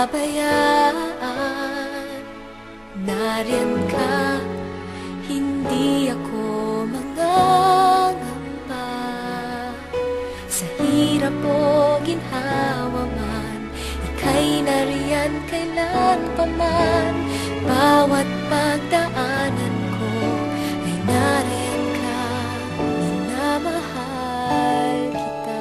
pinabayaan. Nariyan ka, hindi ako mangangamba. Sa hirap o ginhawa man, ika'y nariyan kailan pa man. Bawat pagdaanan ko ay nariyan ka, minamahal kita.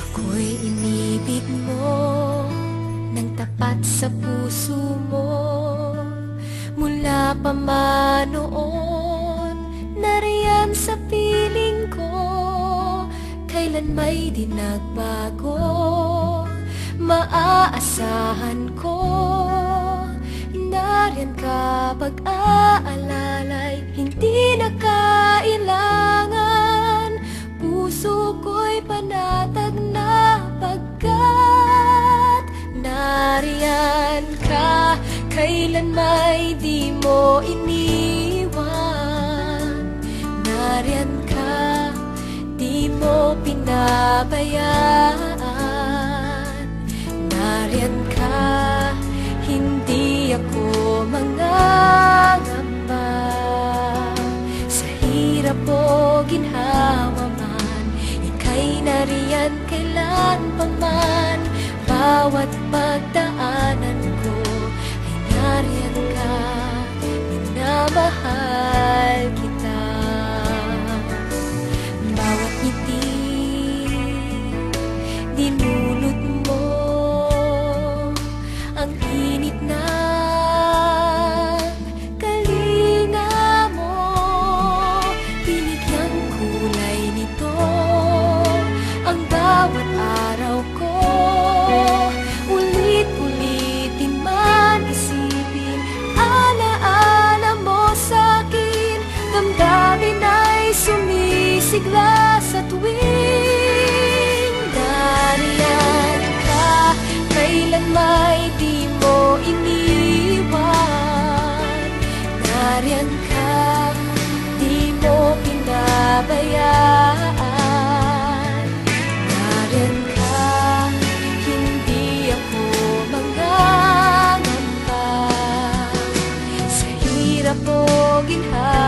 Ako'y inibig mo nang tapat sa puso mo. Mula pa man noon, nariyan sa piling ko. Kailan may di nagbago, maaasahan ko. Nariyan ka pag-aalalay, hindi na kailangan. Puso ko'y panatag na pagkat nariyan ka. Kailan may di mo iniwan. Nariyan ka, di mo pinabayaan. Nariyan ka, hindi ako mangangamba. Sa hirap o ginhawa man, ika'y nariyan kailan pa man. Bawat pagdaanan ko ay nariyan ka, minamahal kita. Bawat ngiti dinulot mo, ang init ng kalinga mo. Binigyang kulay nito ang bawat araw ko. Ulit-ulitin man isipin, alaala mo sa'kin. Damdamin ay sumisigla sa tuwing nariyan ka. Kailan may di mo iniwan. Nariyan ka, di mo pinabayaan. Nariyan ka, hindi ako mangangamba. Sa hirap o ginhawa